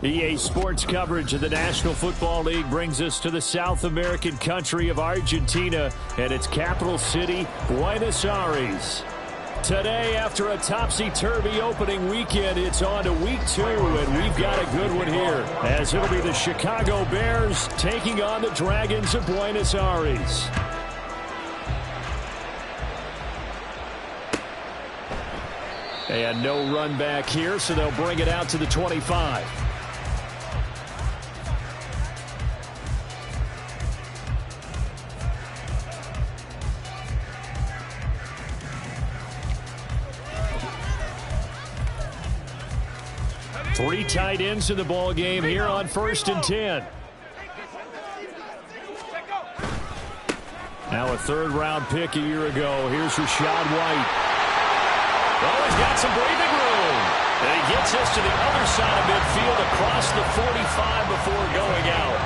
EA Sports coverage of the National Football League brings us to the South American country of Argentina and its capital city, Buenos Aires. Today, after a topsy-turvy opening weekend, it's on to week 2, and we've got a good one here, as it'll be the Chicago Bears taking on the Dragons of Buenos Aires. And no run back here, so they'll bring it out to the 25. Three tight ends in the ball game here on 1st and 10. Now a third-round pick a year ago. Here's Rachaad White. Oh, he's got some breathing room. And he gets us to the other side of midfield across the 45 before going out.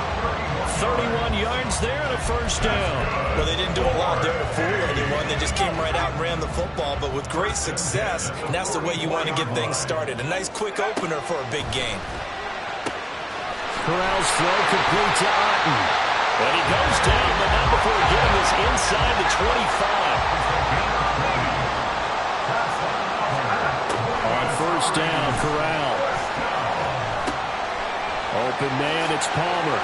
31 yards there and a first down. Well, they didn't do a lot there to fool anyone. They just came right out and ran the football, but with great success, and that's the way you want to get things started. A nice quick opener for a big game. Corral's throw complete to Otten. And he goes down, but not before getting this inside the 25. On first down, Corral. Open man, it's Palmer.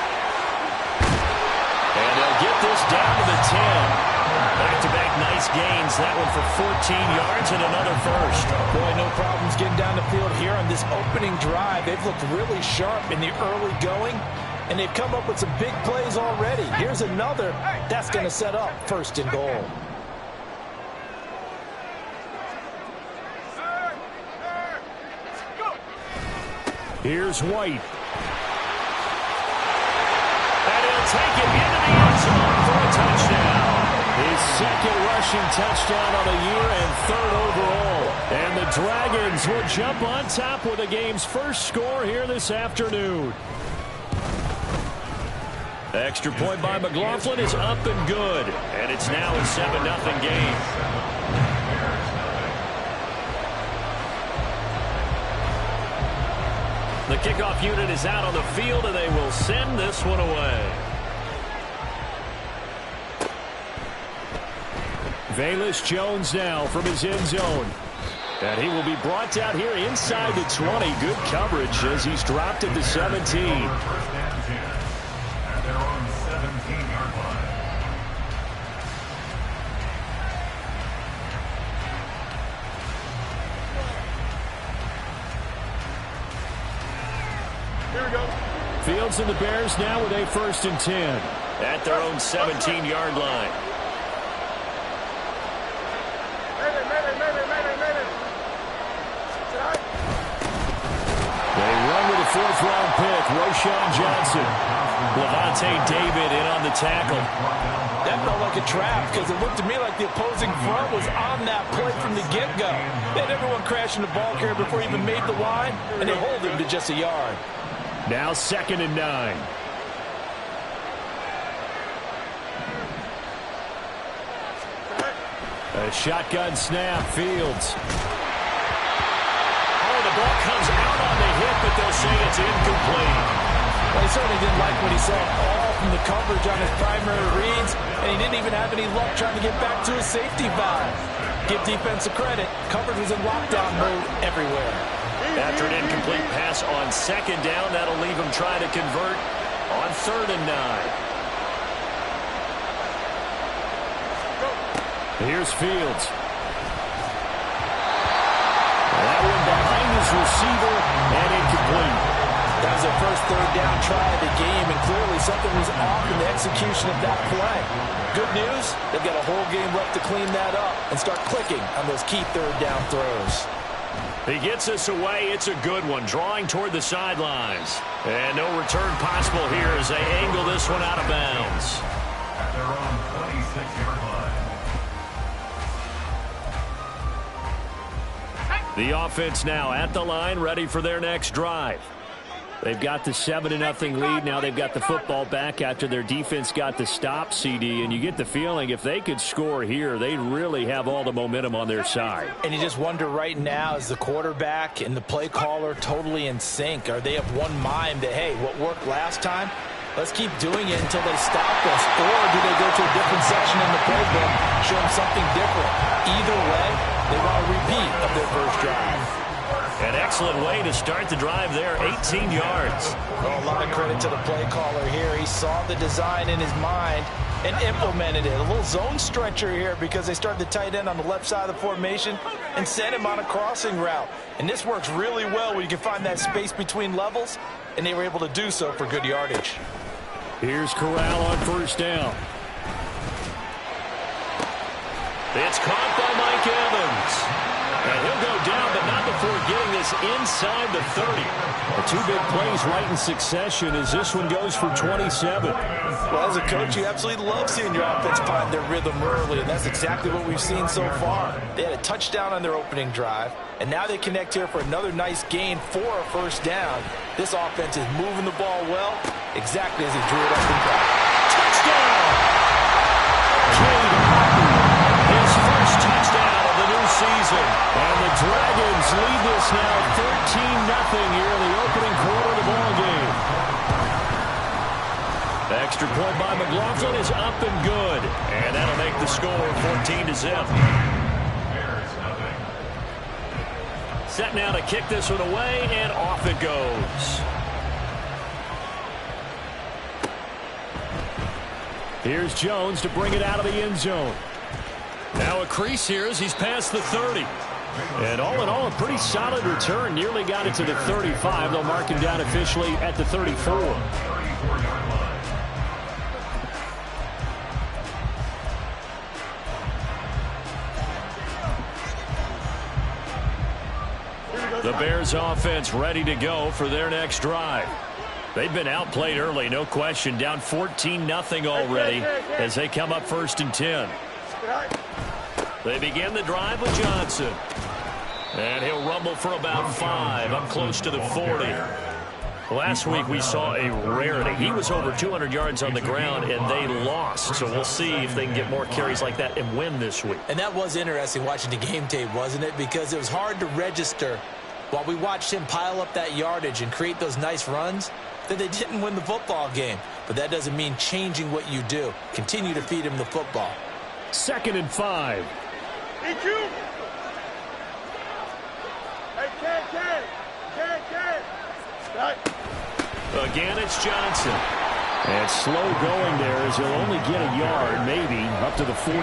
And they'll get this down to the 10. Back-to-back nice gains. That one for 14 yards and another first. Boy, no problems getting down the field here on this opening drive. They've looked really sharp in the early going, and they've come up with some big plays already. Here's another. That's going to set up 1st and goal. Here's White. And he'll take it into the end zone for a touchdown. His second rushing touchdown on the year and 3rd overall. And the Dragons will jump on top with the game's first score here this afternoon. The extra point by McLaughlin is up and good. And it's now a 7-0 game. The kickoff unit is out on the field, and they will send this one away. Velus Jones now from his end zone. And he will be brought down here inside the 20. Good coverage as he's dropped at the 17. Fields and the Bears now with a 1st and 10 at their own 17-yard line. They run with a 4th-round pick, Roschon Johnson. Levante David in on the tackle. That felt like a trap because it looked to me like the opposing front was on that play from the get-go. They had everyone crashing the ball carrier before he even made the line, and they hold him to just a yard. Now 2nd and 9. A shotgun snap, Fields. Oh, the ball comes out on the hit, but they'll say it's incomplete. Well, he certainly didn't like what he saw all from the coverage on his primary reads, and he didn't even have any luck trying to get back to his safety valve. Give defense a credit. Coverage was in lockdown mode everywhere. After an incomplete pass on 2nd down, that'll leave him trying to convert on 3rd and 9. Here's Fields. That one behind his receiver and incomplete. That was their first 3rd down try of the game, and clearly something was off in the execution of that play. Good news, they've got a whole game left to clean that up and start clicking on those key 3rd down throws. He gets us away. It's a good one, drawing toward the sidelines. And no return possible here as they angle this one out of bounds. At their own 26-yard line. The offense now at the line, ready for their next drive. They've got the 7-0 lead. Now they've got the football back after their defense got the stop, CD. And you get the feeling if they could score here, they really have all the momentum on their side. And you just wonder right now, is the quarterback and the play caller totally in sync? Are they of one mind that, hey, what worked last time, let's keep doing it until they stop us? Or do they go to a different section in the playbook, show them something different? Either way, they want a repeat of their first drive. An excellent way to start the drive there, 18 yards. Well, a lot of credit to the play caller here. He saw the design in his mind and implemented it. A little zone stretcher here because they started the tight end on the left side of the formation and sent him on a crossing route. And this works really well when you can find that space between levels, and they were able to do so for good yardage. Here's Corral on first down. It's caught by Mike Evans. And he'll go down, but not before getting this inside the 30. The two big plays right in succession as this one goes for 27. Well, as a coach, you absolutely love seeing your offense find their rhythm early, and that's exactly what we've seen so far. They had a touchdown on their opening drive, and now they connect here for another nice gain for a first down. This offense is moving the ball well, exactly as he drew it up in practice. Touchdown! Cade Otton, his first touchdown of the new season. And the Dragons lead this now 13-0 here in the opening quarter of the ball game. The extra point by McLaughlin is up and good. And that'll make the score 14-0. Set now to kick this one away, and off it goes. Here's Jones to bring it out of the end zone. Now a crease here as he's past the 30. And all in all, a pretty solid return. Nearly got it to the 35. They'll mark him down officially at the 34. The Bears offense ready to go for their next drive. They've been outplayed early, no question. Down 14-0 already as they come up 1st and 10. They begin the drive with Johnson. And he'll rumble for about 5, up close to the 40. Last week we saw a rarity. He was over 200 yards on the ground, and they lost. So we'll see if they can get more carries like that and win this week. And that was interesting watching the game tape, wasn't it? Because it was hard to register while we watched him pile up that yardage and create those nice runs that they didn't win the football game. But that doesn't mean changing what you do. Continue to feed him the football. 2nd and 5. Again, it's Johnson. And slow going there as he'll only get a yard, maybe, up to the 41.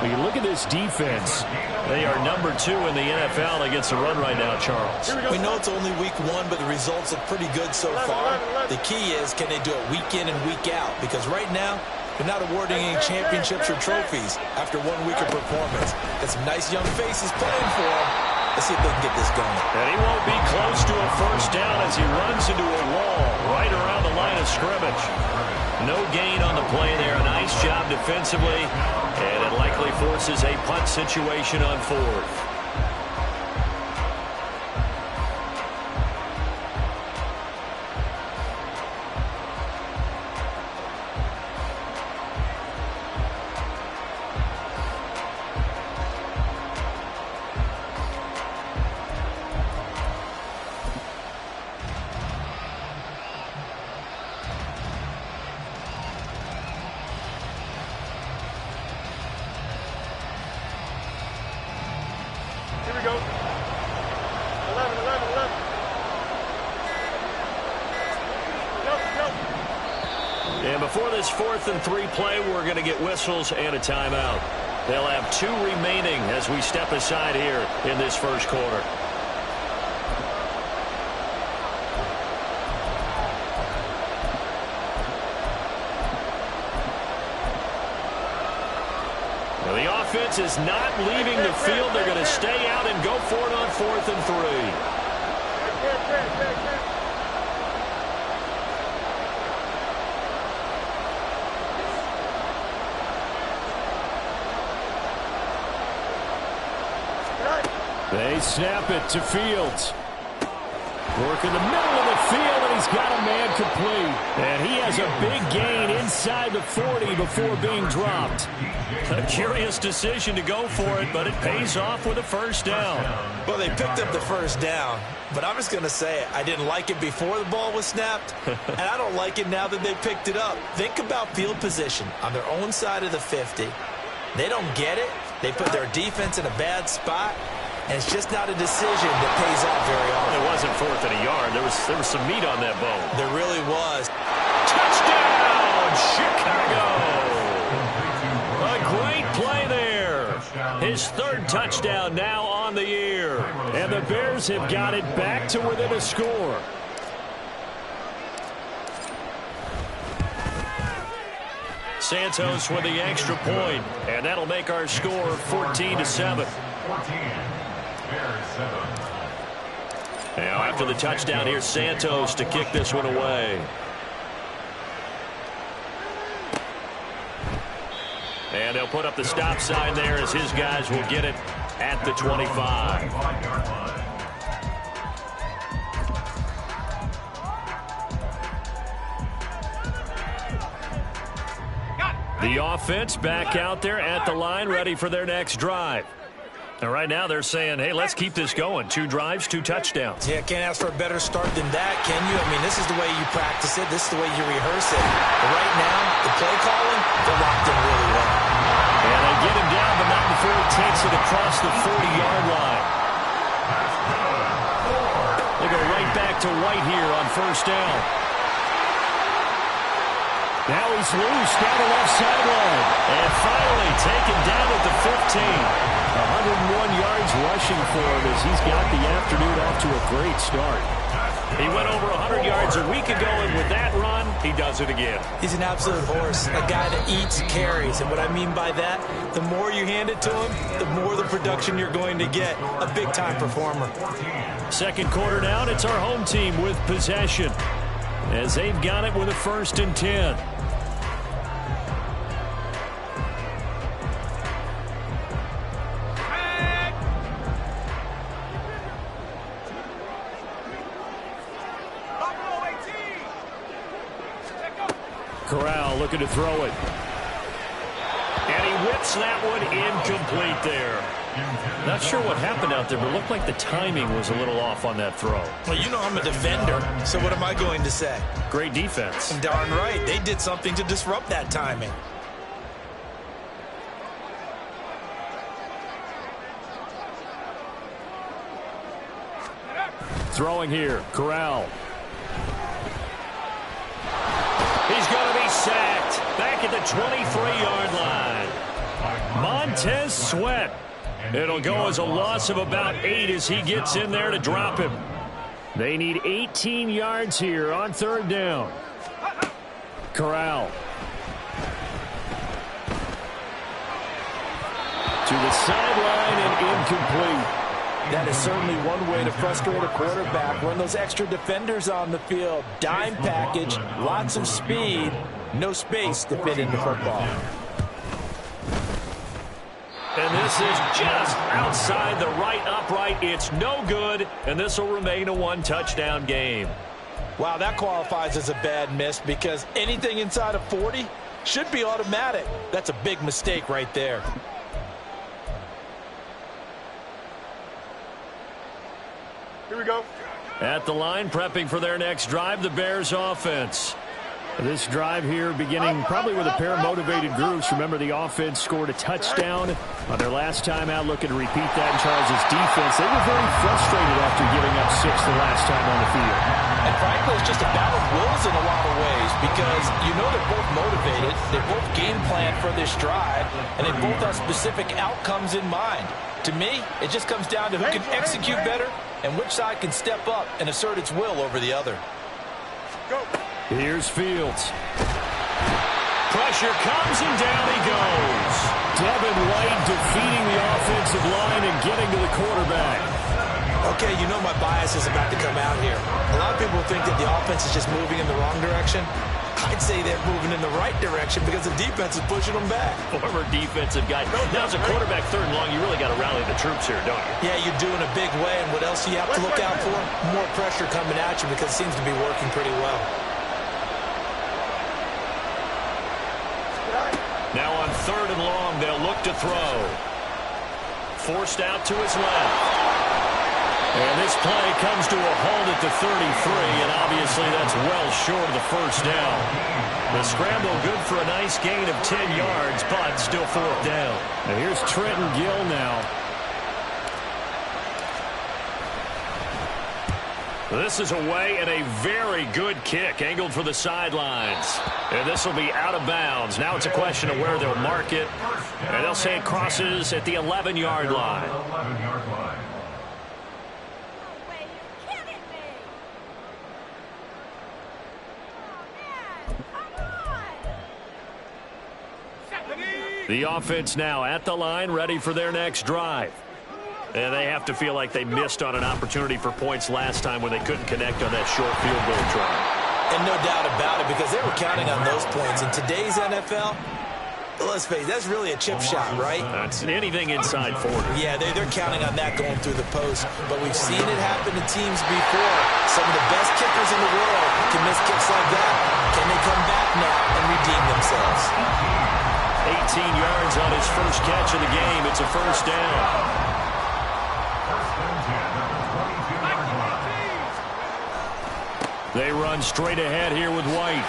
When you look at this defense, they are number 2 in the NFL against the run right now, Charles. We know it's only week 1, but the results look pretty good so far. The key is, can they do it week in and week out? Because right now, they're not awarding any championships or trophies after 1 week of performance. Got some nice young faces playing for them. Let's see if they can get this going. And he won't be close to a first down as he runs into a wall right around the line of scrimmage. No gain on the play there. A nice job defensively. And it likely forces a punt situation on 4th. And before this 4th and 3 play, we're going to get whistles and a timeout. They'll have 2 remaining as we step aside here in this first quarter. Well, the offense is not leaving the field. They're going to stay out and go for it on 4th and 3. They snap it to Fields. Working the middle of the field, and he's got a man complete. And he has a big gain inside the 40 before being dropped. A curious decision to go for it, but it pays off with a first down. Well, they picked up the first down, but I'm just going to say it. I didn't like it before the ball was snapped, and I don't like it now that they picked it up. Think about field position on their own side of the 50. They don't get it. They put their defense in a bad spot. And it's just not a decision that pays off very often. It wasn't 4th and a yard. There was some meat on that bone. There really was. Touchdown, Chicago! A great play there. His 3rd touchdown now on the year. And the Bears have got it back to within a score. Santos with the extra point, and that'll make our score 14-7. Now after the touchdown, here's Santos to kick this one away. And they'll put up the stop sign there as his guys will get it at the 25. The offense back out there at the line, ready for their next drive. And right now they're saying, hey, let's keep this going. 2 drives, 2 touchdowns. Yeah, can't ask for a better start than that, can you? I mean, this is the way you practice it. This is the way you rehearse it. But right now, the play calling, they're locked in really well. And they get him down, but not before he takes it across the 40-yard line. They go right back to White here on first down. Now he's loose down the left sideline. And finally taken down at the 15. 101 yards rushing for him as he's got the afternoon off to a great start. He went over 100 yards a week ago, and with that run, he does it again. He's an absolute horse, a guy that eats carries. And what I mean by that, the more you hand it to him, the more the production you're going to get. A big-time performer. Second quarter down, it's our home team with possession as they've got it with a 1st and 10. Corral looking to throw it. And he whips that one incomplete there. Not sure what happened out there, but it looked like the timing was a little off on that throw. Well, you know I'm a defender, so what am I going to say? Great defense. Darn right. They did something to disrupt that timing. Throwing here, Corral. He's going to be sacked back at the 23-yard line. Montez Sweat. It'll go as a loss of about 8 as he gets in there to drop him. They need 18 yards here on 3rd down. Corral. To the sideline and incomplete. That is certainly one way to frustrate a quarterback. Run those extra defenders on the field. Dime package, lots of speed, no space to fit into football. And this is just outside the right upright. It's no good, and this will remain a 1-touchdown game. Wow, that qualifies as a bad miss because anything inside of 40 should be automatic. That's a big mistake right there. Here we go. At the line, prepping for their next drive, the Bears offense. This drive here beginning probably with a pair of motivated groups. Remember, the offense scored a touchdown on their last time out. Looking to repeat that in Charles' defense. They were very frustrated after giving up 6 the last time on the field. And frankly, it's just a battle of wills in a lot of ways because you know they're both motivated. They both game plan for this drive, and they both have specific outcomes in mind. To me, it just comes down to who can execute better and which side can step up and assert its will over the other. Go. Here's Fields. Pressure comes and down he goes. Devin White defeating the offensive line and getting to the quarterback. Okay, you know my bias is about to come out here. A lot of people think that the offense is just moving in the wrong direction. I'd say they're moving in the right direction because the defense is pushing them back. Former defensive guy. Now, as a quarterback, 3rd and long, you really got to rally the troops here, don't you? Yeah, you do in a big way, and what else do you have to look out for? More pressure coming at you because it seems to be working pretty well. Now on 3rd and long, they'll look to throw. Forced out to his left. And this play comes to a halt at the 33, and obviously that's well short of the 1st down. The scramble good for a nice gain of 10 yards, but still 4th down. Now here's Trenton Gill now. This is away and a very good kick angled for the sidelines. And this will be out of bounds. Now it's a question of where they'll mark it. And they'll say it crosses at the 11-yard line. The offense now at the line, ready for their next drive. And they have to feel like they missed on an opportunity for points last time when they couldn't connect on that short field goal try. And no doubt about it, because they were counting on those points. In today's NFL, let's face it, that's really a chip shot, right? That's anything inside 40. Yeah, they're counting on that going through the post. But we've seen it happen to teams before. Some of the best kickers in the world can miss kicks like that. Can they come back now and redeem themselves? 18 yards on his first catch of the game. It's a 1st down. They run straight ahead here with White.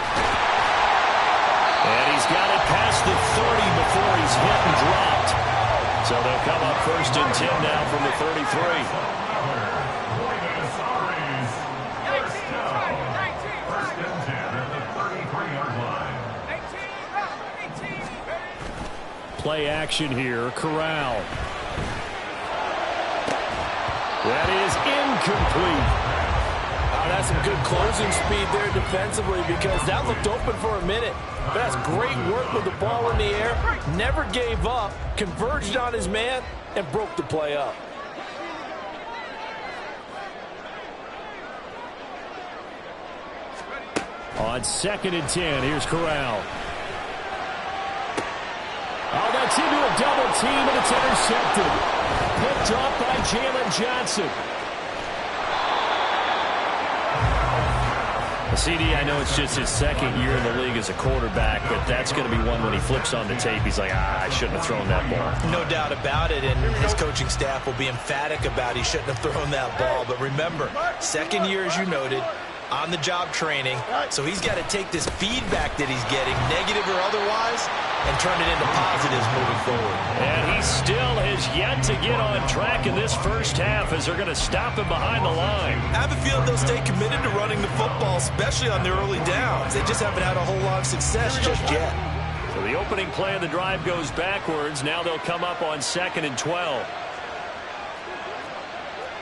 And he's got it past the 30 before he's hit and dropped. So they'll come up 1st and 10 now from the 33. Play action here. Corral. That is incomplete. That's some good closing speed there defensively because that looked open for a minute. But that's great work with the ball in the air. Never gave up, converged on his man, and broke the play up. On 2nd and 10, here's Corral. Oh, that's into a double team, and it's intercepted. Picked off by Jalen Johnson. CD, I know it's just his 2nd year in the league as a quarterback, but that's going to be one when he flips on the tape. He's like, I shouldn't have thrown that ball. No doubt about it, and his coaching staff will be emphatic about he shouldn't have thrown that ball. But remember, 2nd year, as you noted, on-the-job training, so he's got to take this feedback that he's getting, negative or otherwise, and turn it into positives moving forward. And he still has yet to get on track in this first half as they're going to stop him behind the line. I have a feeling they'll stay committed to running the football, especially on their early downs. They just haven't had a whole lot of success just yet. So the opening play of the drive goes backwards. Now they'll come up on 2nd and 12.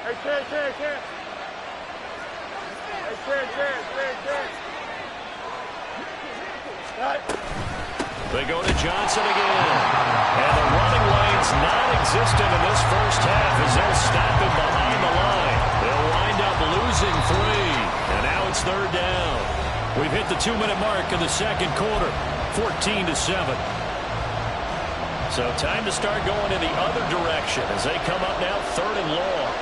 Hey, They go to Johnson again. And the running lane's non-existent in this first half as they'll stop him behind the line. They'll wind up losing 3. And now it's 3rd down. We've hit the 2-minute mark of the 2nd quarter. 14-7. So time to start going in the other direction as they come up now 3rd and long.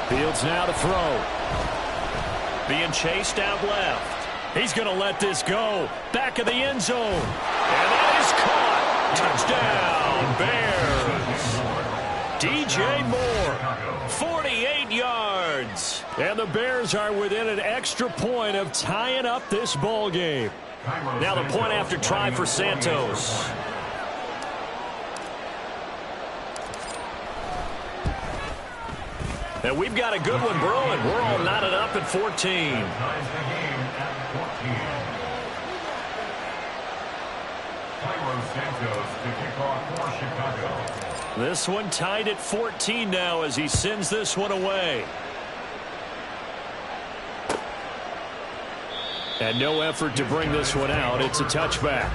Fields now to throw. Being chased out left. He's going to let this go. Back of the end zone. And that is caught. Touchdown, Bears. DJ Moore, 48 yards. And the Bears are within an extra point of tying up this ball game. Now the point after try for Santos. And we've got a good one brewing. We're all knotted up at 14. This one tied at 14 now as he sends this one away. And no effort to bring this one out. It's a touchback.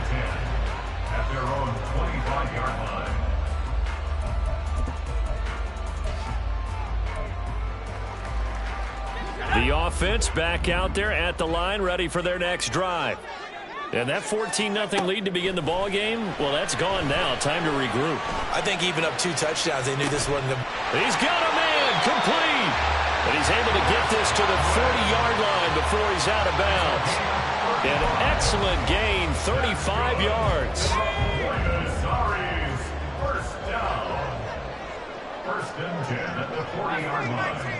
The offense back out there at the line, ready for their next drive. And that 14-0 lead to begin the ball game, well, that's gone now. Time to regroup. I think even up 2 touchdowns, they knew this wasn't He's got a man, complete. And he's able to get this to the 40-yard line before he's out of bounds. An excellent gain, 35 yards. First down. First and 10 at the 40-yard line.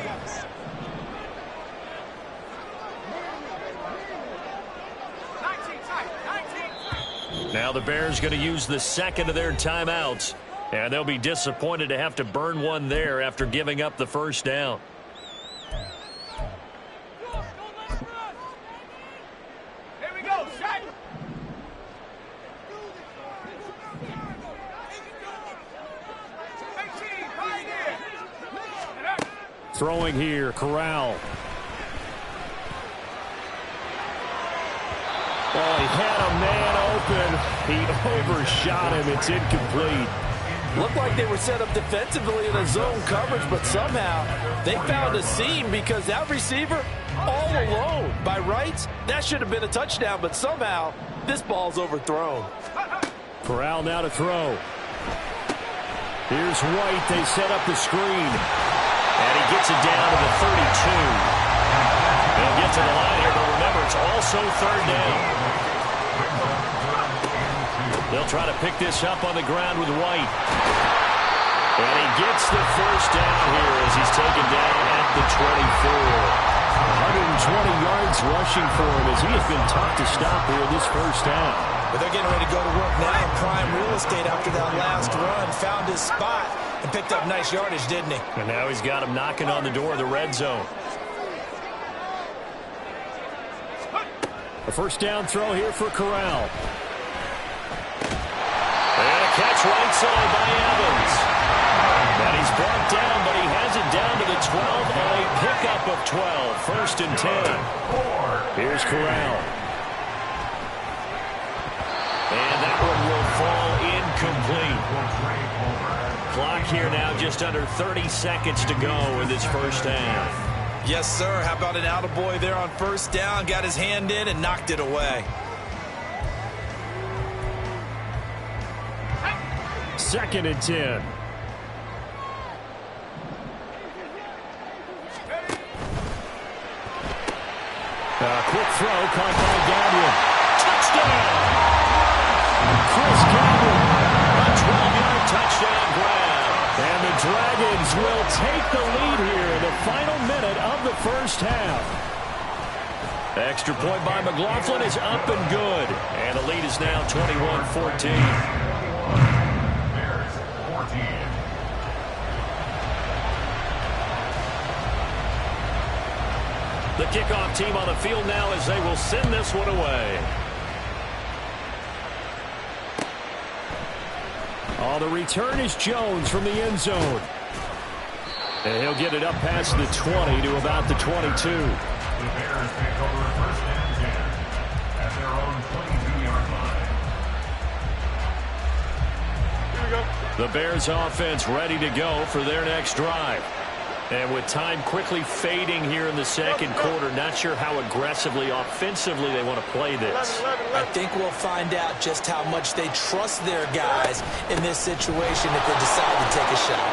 Now the Bears going to use the second of their timeouts. And they'll be disappointed to have to burn one there after giving up the first down. Here we go, shot. Throwing here, Corral. Oh, he had a man open. He overshot him. It's incomplete. Looked like they were set up defensively in a zone coverage, but somehow they found a seam because that receiver all alone. By rights, that should have been a touchdown, but somehow this ball's overthrown. Corral now to throw. Here's White. They set up the screen. And he gets it down to the 32. They'll get to the line here, but remember, it's also third down. They'll try to pick this up on the ground with White. And he gets the first down here as he's taken down at the 24. 120 yards rushing for him as he has been tough to stop here this first down. But they're getting ready to go to work now in prime real estate after that last run. Found his spot and picked up nice yardage, didn't he? And now he's got him knocking on the door of the red zone. A first down throw here for Corral. And a catch right side by Evans. And he's brought down, but he has it down to the 12 on a pickup of 12. First and 10. Here's Corral. And that one will fall incomplete. Clock here now just under 30 seconds to go in this first half. Yes, sir. How about an attaboy there on first down? Got his hand in and knocked it away. Second and 10. Quick throw caught by Gabriel. Touchdown! Chris Gabriel, a 12-yard touchdown grab. And the Dragons will take the lead here in the final minute of the first half. Extra point by McLaughlin is up and good. And the lead is now 21-14. Bears 14. The kickoff team on the field now as they will send this one away. Oh, the return is Jones from the end zone. And he'll get it up past the 20 to about the 22. The Bears take over first and 10 at their own 22-yard line. Here we go. The Bears offense ready to go for their next drive. And with time quickly fading here in the second quarter, not sure how aggressively, offensively they want to play this. I think we'll find out just how much they trust their guys in this situation if they decide to take a shot.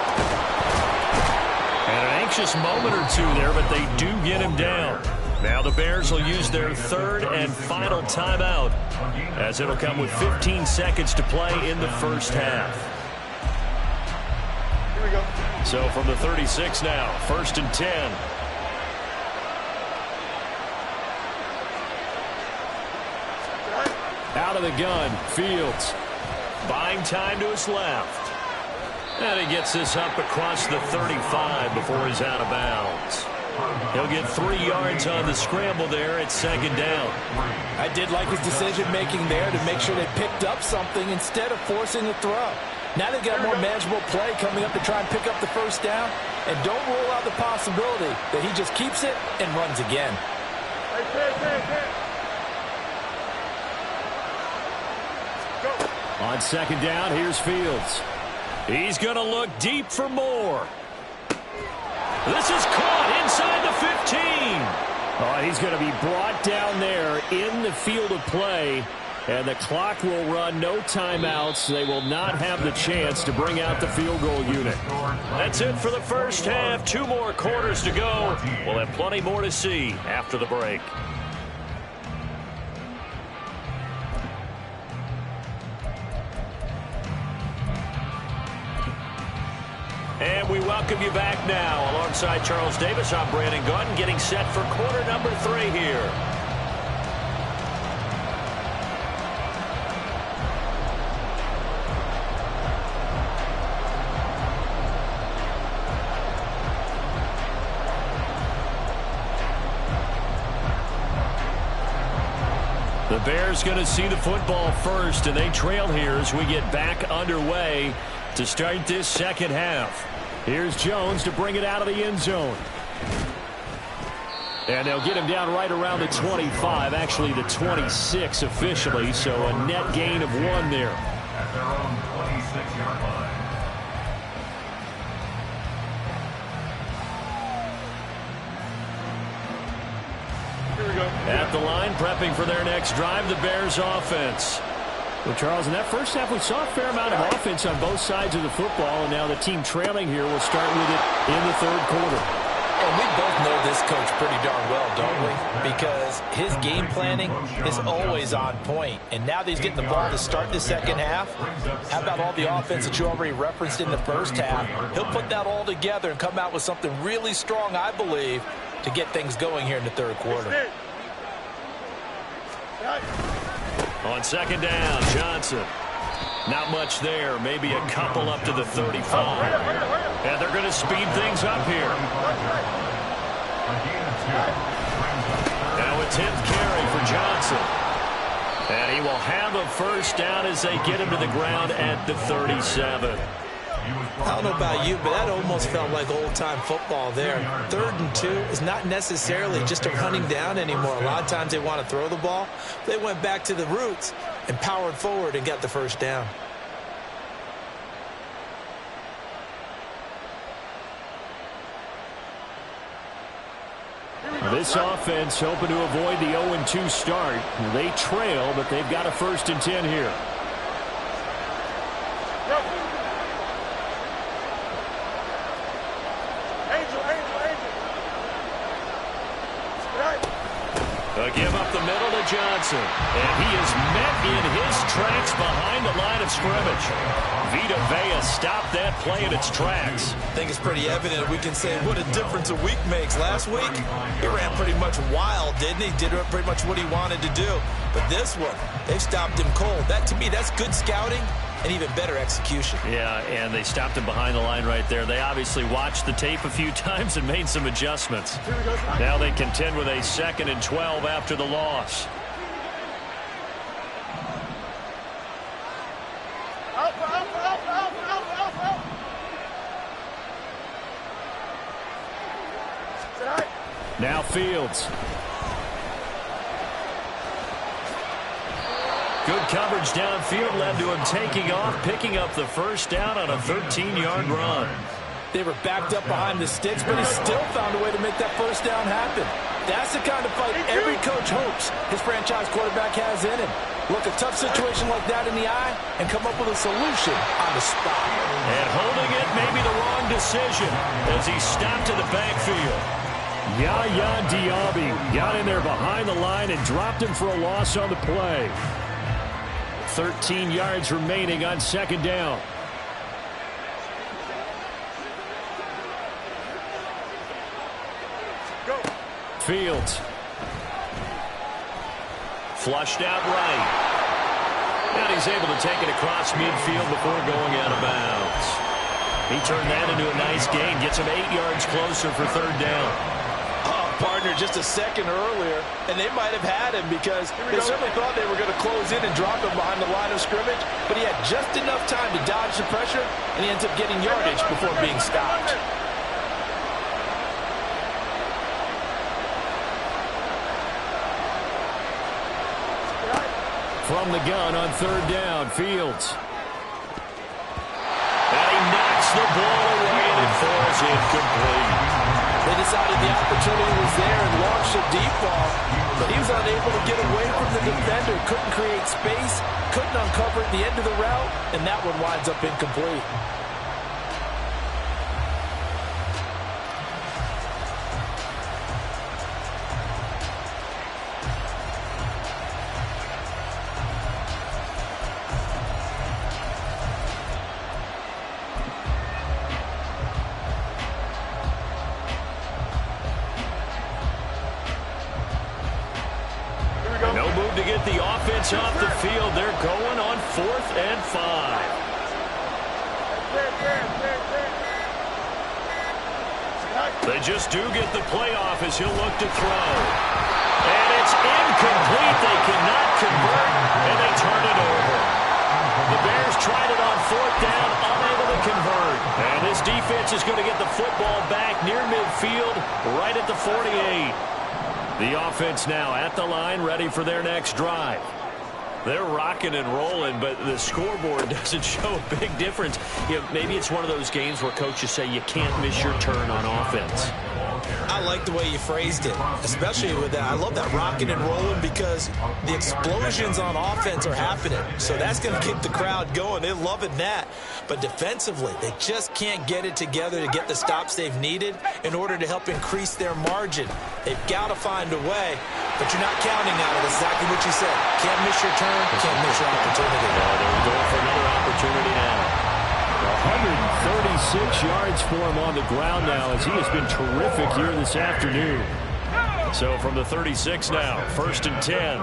And an anxious moment or two there, but they do get him down. Now the Bears will use their third and final timeout as it'll come with 15 seconds to play in the first half. Here we go. So from the 36 now, first and 10. Out of the gun, Fields. Buying time to his left. And he gets this up across the 35 before he's out of bounds. He'll get 3 yards on the scramble there at second down. I did like his decision-making there to make sure they picked up something instead of forcing a throw. Now they've got a more manageable play coming up to try and pick up the first down. And don't rule out the possibility that he just keeps it and runs again. Hey. Go. On second down, here's Fields. He's going to look deep for more. This is caught inside the 15. He's going to be brought down there in the field of play, and the clock will run, no timeouts. They will not have the chance to bring out the field goal unit. That's it for the first half. 2 more quarters to go. We'll have plenty more to see after the break. And we welcome you back now. Alongside Charles Davis, I'm Brandon Gaudin, getting set for quarter number 3 here. The Bears going to see the football first, and they trail here as we get back underway to start this second half. Here's Jones to bring it out of the end zone. And they'll get him down right around the 25, actually the 26 officially, so a net gain of 1 there. At their own 26-yard line. Here we go. At the line, prepping for their next drive, the Bears offense. Well, Charles, in that first half, we saw a fair amount of offense on both sides of the football, and now the team trailing here will start with it in the third quarter. And we both know this coach pretty darn well, don't we? Because his game planning is always on point. And now that he's getting the ball to start the second half, how about all the offense that you already referenced in the first half? He'll put that all together and come out with something really strong, I believe, to get things going here in the third quarter. On second down, Johnson. Not much there. Maybe a couple up to the 35. And they're going to speed things up here. Now a 10th carry for Johnson. And he will have a first down as they get him to the ground at the 37. I don't know about you, but that almost felt like old-time football there. 3rd and 2 is not necessarily just a running down anymore. A lot of times they want to throw the ball. They went back to the roots and powered forward and got the first down. This offense hoping to avoid the 0-2 start. They trail, but they've got a 1st and 10 here. Give up the middle to Johnson. And he is met in his tracks behind the line of scrimmage. Vita Vea stopped that play in its tracks. I think it's pretty evident we can say what a difference a week makes. Last week, he ran pretty much wild, didn't he? Did pretty much what he wanted to do. But this one, they stopped him cold. That, to me, that's good scouting and even better execution. Yeah, and they stopped him behind the line right there. They obviously watched the tape a few times and made some adjustments. Now they contend with a 2nd and 12 after the loss. Now Fields. Good coverage downfield led to him taking off, picking up the first down on a 13-yard run. They were backed up behind the sticks, but he still found a way to make that first down happen. That's the kind of fight every coach hopes his franchise quarterback has in him. Look a tough situation like that in the eye and come up with a solution on the spot. And holding it may be the wrong decision as he stopped in the backfield. Yaya Diaby got in there behind the line and dropped him for a loss on the play. 13 yards remaining on 2nd down. Go. Fields. Flushed out right. And he's able to take it across midfield before going out of bounds. He turned that into a nice gain. Gets him 8 yards closer for 3rd down. Partner just a second earlier, and they might have had him because they certainly thought they were going to close in and drop him behind the line of scrimmage, but he had just enough time to dodge the pressure, and he ends up getting yardage before being stopped. From the gun on 3rd down, Fields. And he knocks the ball away, and it falls incomplete. They decided the opportunity was there, and long a deep ball, but he was unable to get away from the defender. Couldn't create space, couldn't uncover at the end of the route, and that one winds up incomplete. No move to get the offense off the field. They're going on 4th and 5. They just do get the playoff as he'll look to throw. And it's incomplete. They cannot convert, and they turn it over. The Bears tried it on 4th down, unable to convert. And this defense is going to get the football back near midfield, right at the 48. The offense now at the line, ready for their next drive. They're rocking and rolling, but the scoreboard doesn't show a big difference. You know, maybe it's one of those games where coaches say you can't miss your turn on offense. I like the way you phrased it, especially with that. I love that rocking and rolling because the explosions on offense are happening. So that's going to keep the crowd going. They're loving that. But defensively, they just can't get it together to get the stops they've needed in order to help increase their margin. They've got to find a way, but you're not counting on it. Exactly what you said. Can't miss your turn, can't miss your opportunity. They're going for another opportunity now. 136 yards for him on the ground now as he has been terrific here this afternoon. So from the 36 now, 1st and 10.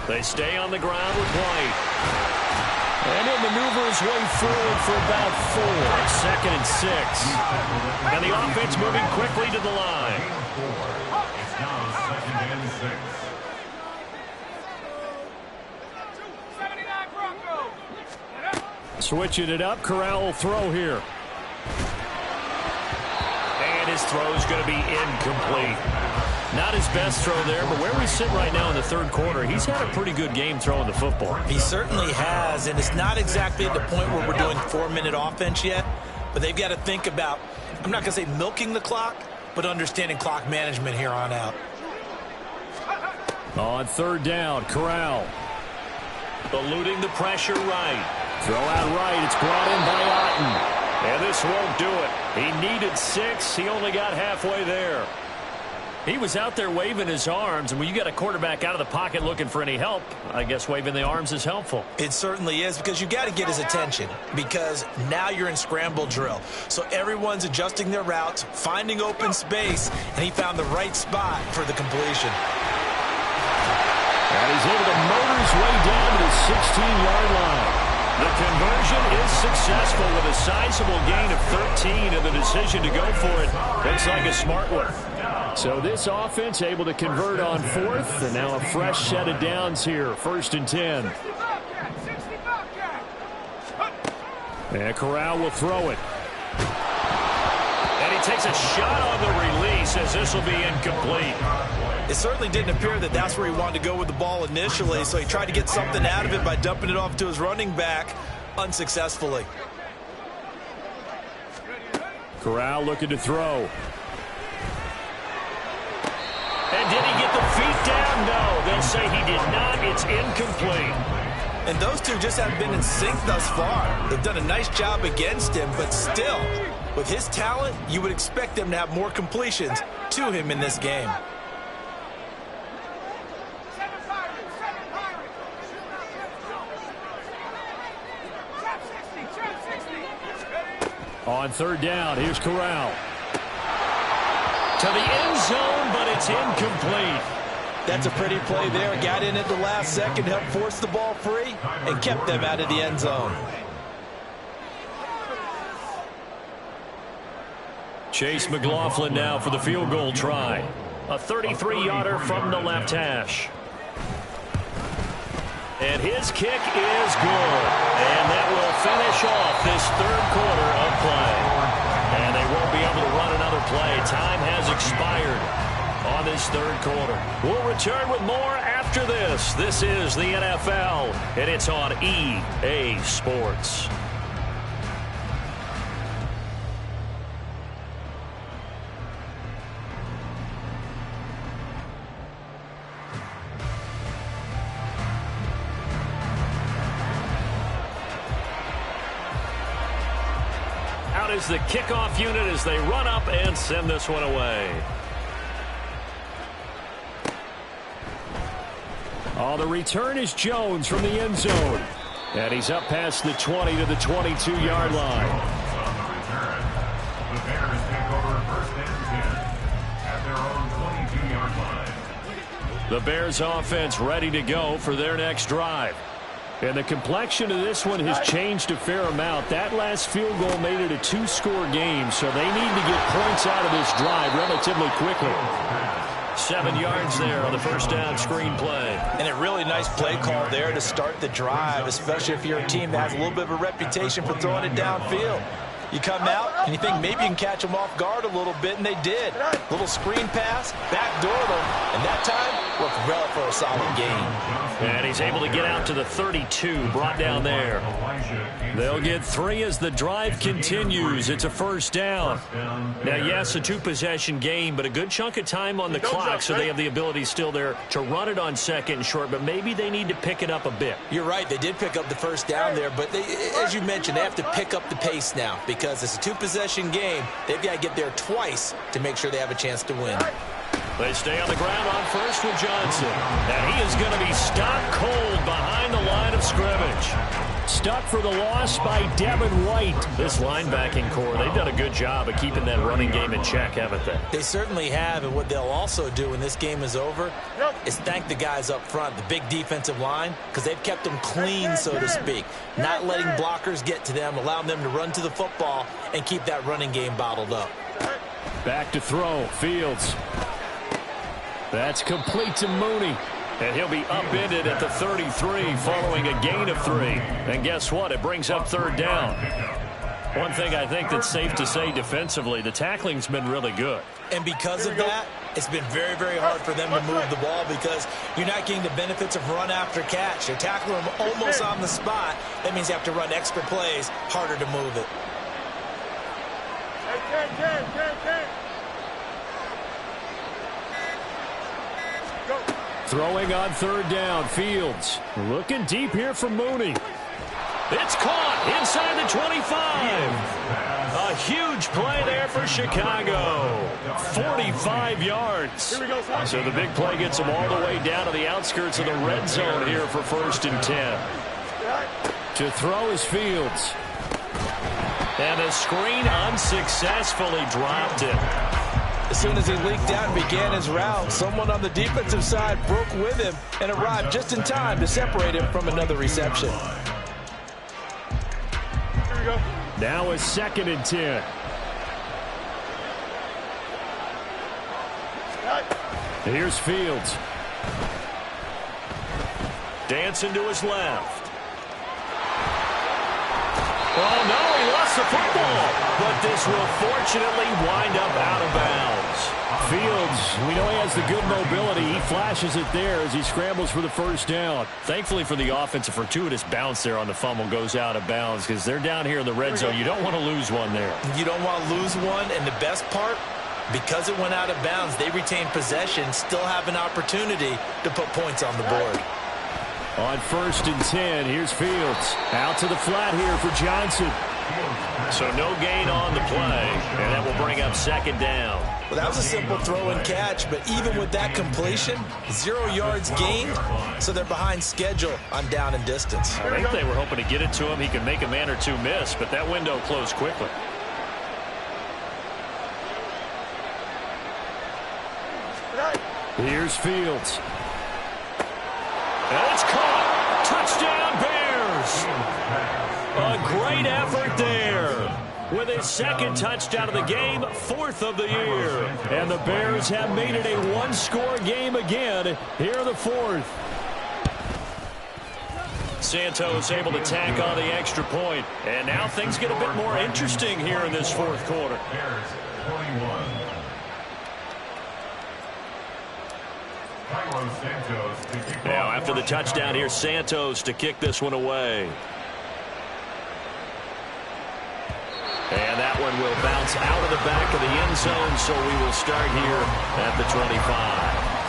They stay on the ground with White. And he'll maneuver his way forward for about 4. 2nd and 6. And the offense moving quickly to the line. It's now 2nd and 6. Switching it up, Corral will throw here. And his throw is going to be incomplete. Not his best throw there, but where we sit right now in the 3rd quarter, he's had a pretty good game throwing the football. He certainly has, and it's not exactly at the point where we're doing 4-minute offense yet, but they've got to think about, I'm not going to say milking the clock, but understanding clock management here on out. On 3rd down, Corral. Eluding the pressure right. Throw out right. It's brought in by Otten. And this won't do it. He needed 6. He only got halfway there. He was out there waving his arms, and when you got a quarterback out of the pocket looking for any help, I guess waving the arms is helpful. It certainly is, because you got to get his attention, because now you're in scramble drill. So everyone's adjusting their routes, finding open space, and he found the right spot for the completion. And he's able to motor his way down to the 16-yard line. The conversion is successful with a sizable gain of 13, and the decision to go for it looks like a smart one. So this offense able to convert on 4th, and now a fresh set of downs here, 1st and 10. And Corral will throw it. And he takes a shot on the release as this will be incomplete. It certainly didn't appear that that's where he wanted to go with the ball initially, so he tried to get something out of it by dumping it off to his running back unsuccessfully. Corral looking to throw. And did he get the feet down? No, they'll say he did not. It's incomplete. And those two just haven't been in sync thus far. They've done a nice job against him, but still, with his talent, you would expect them to have more completions to him in this game. On 3rd down, here's Corral. To the end zone, but it's incomplete. That's a pretty play there. Got in at the last second, helped force the ball free, and kept them out of the end zone. Chase McLaughlin now for the field goal try. A 33-yarder from the left hash. And his kick is good. And that will finish off this 3rd quarter of play. And they won't be able to run another play. Time has expired on this 3rd quarter. We'll return with more after this. This is the NFL, and it's on EA Sports. Out is the kickoff unit as they run up and send this one away. Oh, the return is Jones from the end zone. And he's up past the 20 to the 22-yard line. On the return, the Bears take over first and 10 at their own 22-yard line. The Bears offense ready to go for their next drive. And the complexion of this one has changed a fair amount. That last field goal made it a two-score game, so they need to get points out of this drive relatively quickly. 7 yards there on the first down screen play. And a really nice play call there to start the drive, especially if you're a team that has a little bit of a reputation for throwing it downfield. You come out and you think maybe you can catch them off guard a little bit, and they did. Little screen pass, backdoor them, and that time worked well for a solid gain. And he's able to get out to the 32, brought down there. They'll get 3 as the drive continues. It's a first down. Now, yes, a two-possession game, but a good chunk of time on the clock, so they have the ability still there to run it on second and short, but maybe they need to pick it up a bit. You're right. They did pick up the first down there, but they, as you mentioned, they have to pick up the pace now because it's a two-possession game. They've got to get there twice to make sure they have a chance to win. They stay on the ground on first with Johnson. And he is going to be stopped cold behind the line of scrimmage. Stuck for the loss by Devin White. This linebacking core, they've done a good job of keeping that running game in check, haven't they? They certainly have, and what they'll also do when this game is over is thank the guys up front, the big defensive line, because they've kept them clean, so to speak. Not letting blockers get to them, allowing them to run to the football and keep that running game bottled up. Back to throw, Fields. That's complete to Mooney. And he'll be upended at the 33 following a gain of 3. And guess what? It brings up third down. One thing I think that's safe to say defensively, the tackling's been really good. And because of that, it's been very, very hard for them to move the ball because you're not getting the benefits of run after catch. You're tackling them almost on the spot. That means you have to run extra plays, harder to move it. Throwing on third down, Fields. Looking deep here for Mooney. It's caught inside the 25. A huge play there for Chicago. 45 yards. So the big play gets them all the way down to the outskirts of the red zone here for first and 10. To throw is Fields. And the screen unsuccessfully dropped it. As soon as he leaked out and began his route, someone on the defensive side broke with him and arrived just in time to separate him from another reception. Now a second and 10. Here's Fields. Dancing to his left. Oh, no, he lost the football. But this will fortunately wind up out of bounds. Fields, we know he has the good mobility. He flashes it there as he scrambles for the first down. Thankfully for the offense, a fortuitous bounce there on the fumble goes out of bounds because they're down here in the red zone. You don't want to lose one there. You don't want to lose one, and the best part, because it went out of bounds, they retain possession, still have an opportunity to put points on the board. On first and 10, here's Fields. Out to the flat here for Johnson. So no gain on the play, and that will bring up second down. Well, that was a simple throw and catch, but even with that completion, 0 yards gained, so they're behind schedule on down and distance. I think they were hoping to get it to him. He could make a man or two miss, but that window closed quickly. Here's Fields. And it's caught. Touchdown, Bears. A great effort there. With his second touchdown of the game, 4th of the year. And the Bears have made it a one-score game again here in the 4th. Santos able to tack on the extra point. And now things get a bit more interesting here in this 4th quarter. Bears 21. Now after the touchdown, here's Santos to kick this one away. And that one will bounce out of the back of the end zone, so we will start here at the 25.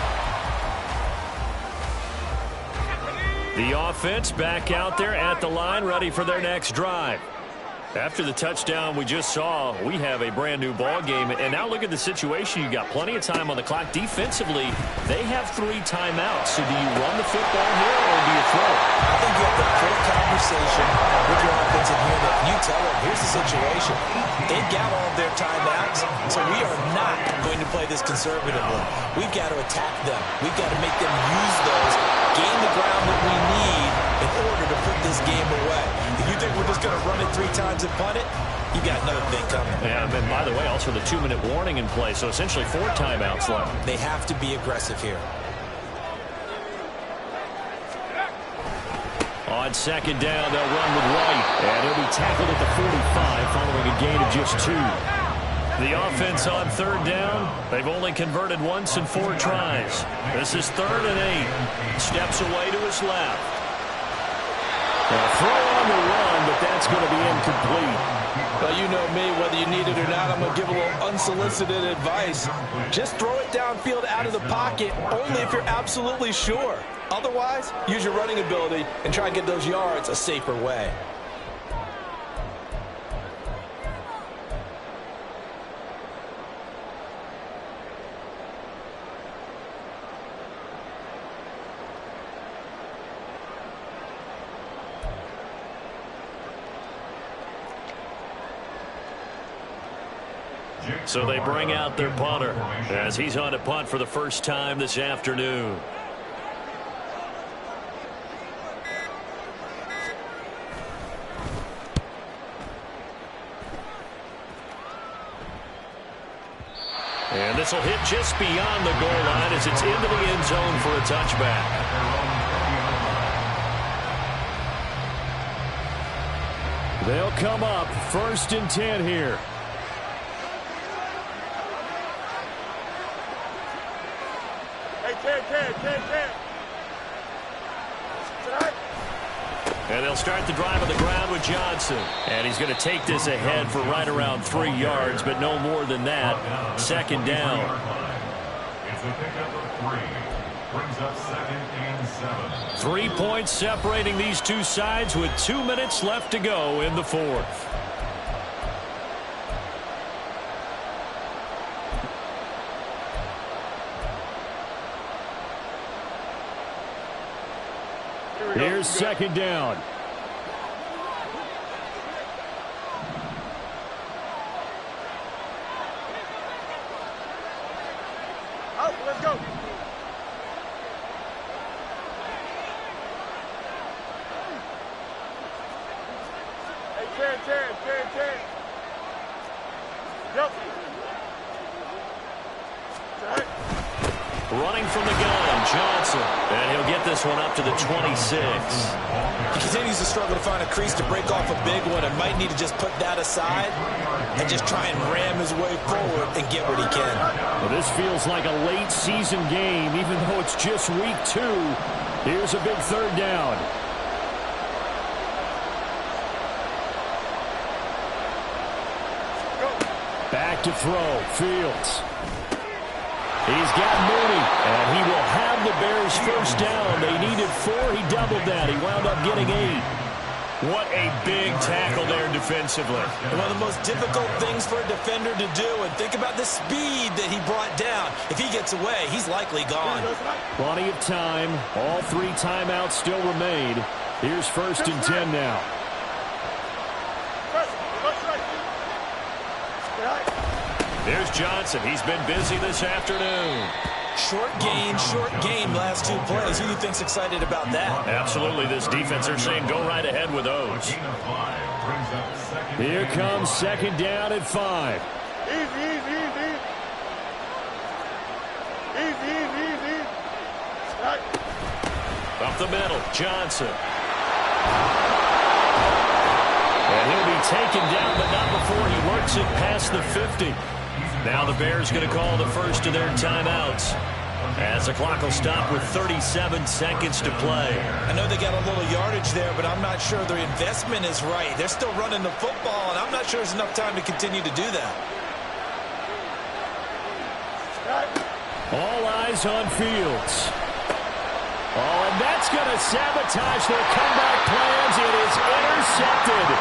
The offense back out there at the line, ready for their next drive. After the touchdown we just saw, we have a brand-new ball game. And now look at the situation. You got plenty of time on the clock. Defensively, they have 3 timeouts. So do you run the football here or do you throw? I think you have the full conversation with your offensive unit. You tell them, here's the situation. They've got all of their timeouts, so we are not going to play this conservatively. We've got to attack them. We've got to make them use those, gain the ground that we need in order to put this game away. If you think we're just going to run it 3 times and punt it, you got another thing coming. Yeah, and by the way, also the 2-minute warning in play, so essentially 4 timeouts left. They have to be aggressive here. On second down, they'll run with White. And he'll be tackled at the 45 following a gain of just 2. The offense on third down, they've only converted once in 4 tries. This is 3rd and 8. Steps away to his left. A throw on the run, but that's going to be incomplete. Well, you know me, whether you need it or not, I'm going to give a little unsolicited advice. Just throw it downfield out of the pocket, only if you're absolutely sure. Otherwise, use your running ability and try and get those yards a safer way. So they bring out their punter as he's on a punt for the first time this afternoon. And this will hit just beyond the goal line as it's into the end zone for a touchback. They'll come up 1st and 10 here. And they'll start the drive on the ground with Johnson. And he's going to take this ahead for right around 3 yards, but no more than that. 2nd down. It's a pickup of 3. Brings up 2nd and 7. 3 points separating these two sides with 2 minutes left to go in the 4th. Here's 2nd down. Let's go. Hey, 10. Yep. Running from the gun, Johnson. And he'll get this one up to the 26. He continues to struggle to find a crease to break off a big one and might need to just put that aside and just try and ram his way forward and get what he can. Well, this feels like a late season game, even though it's just week 2. Here's a big 3rd down. Back to throw, Fields. He's got Mooney, and he will have the Bears 1st down. They needed 4. He doubled that. He wound up getting 8. What a big tackle there defensively. And one of the most difficult things for a defender to do, and think about the speed that he brought down. If he gets away, he's likely gone. Plenty of time. All 3 timeouts still remain. Here's 1st and 10 now. There's Johnson. He's been busy this afternoon. Short gain, last 2 plays. Who do you think's excited about that? Absolutely, this defense, they're saying go right ahead with those. Here comes 2nd down at 5. Easy. Up the middle, Johnson. And he'll be taken down, but not before he works it past the 50. Now the Bears going to call the first of their timeouts as the clock will stop with 37 seconds to play. I know they got a little yardage there, but I'm not sure their investment is right. They're still running the football, and I'm not sure there's enough time to continue to do that. All eyes on Fields. Oh, and that's going to sabotage their comeback plans. It is intercepted.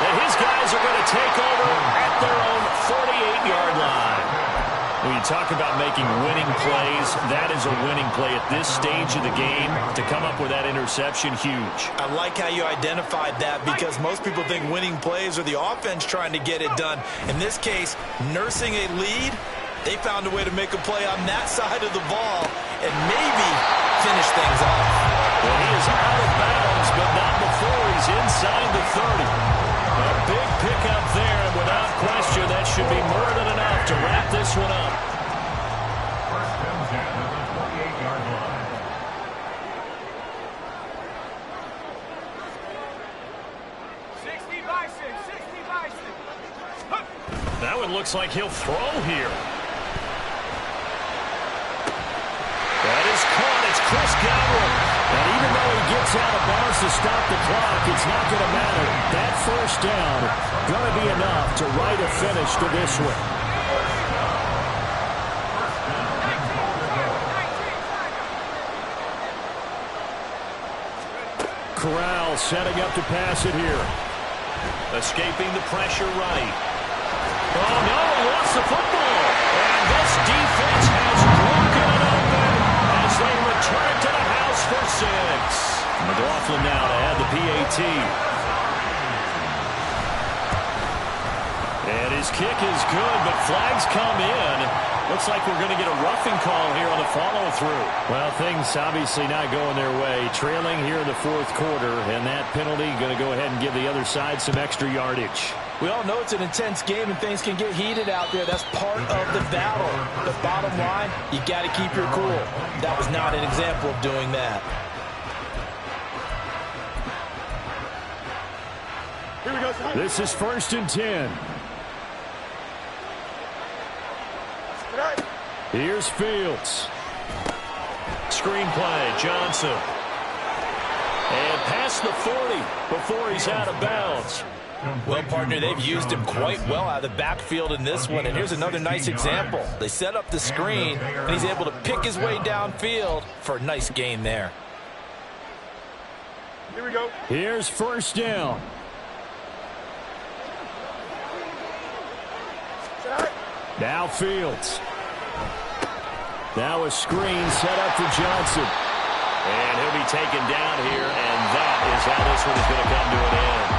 And his guys are going to take over at their own 48-yard line. When you talk about making winning plays, that is a winning play at this stage of the game. To come up with that interception, huge. I like how you identified that because most people think winning plays are the offense trying to get it done. In this case, nursing a lead, they found a way to make a play on that side of the ball and maybe finish things off. Well, he is out of bounds, but not before he's inside the 30. A big pickup there, and without question, that should be more than enough to wrap this one up. First and 10 at the 28-yard line. That one looks like he'll throw here. That is caught. It's Chris Godwin. And even though he gets out of bounds to stop the clock, it's not going to matter. That first down going to be enough to write a finish to this one. Corral setting up to pass it here. Escaping the pressure right. Oh, no, lost the football. And this defense has broken it open as they return to the house for 6. McLaughlin now to add the PAT. And his kick is good, but flags come in. Looks like we're going to get a roughing call here on the follow-through. Well, things obviously not going their way. Trailing here in the fourth quarter, and that penalty going to go ahead and give the other side some extra yardage. We all know it's an intense game and things can get heated out there. That's part of the battle. The bottom line, you got to keep your cool. That was not an example of doing that. Here we go. This is 1st and 10. Here's Fields. Screenplay, Johnson. And past the 40 before he's out of bounds. Well, partner, they've used him quite well out of the backfield in this one. And here's another nice example. They set up the screen, and he's able to pick his way downfield for a nice gain there. Here we go. Here's 1st down. Now Fields. Now a screen set up for Johnson. And he'll be taken down here, and that is how this one is going to come to an end.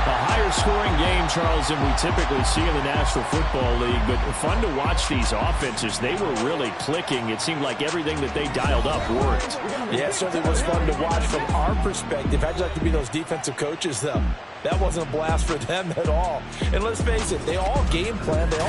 A higher scoring game, Charles, than we typically see in the National Football League, but fun to watch these offenses. They were really clicking. It seemed like everything that they dialed up worked. Yeah, it certainly was fun to watch from our perspective. How'd you like to be those defensive coaches, though? That wasn't a blast for them at all. And let's face it, they all game plan. They all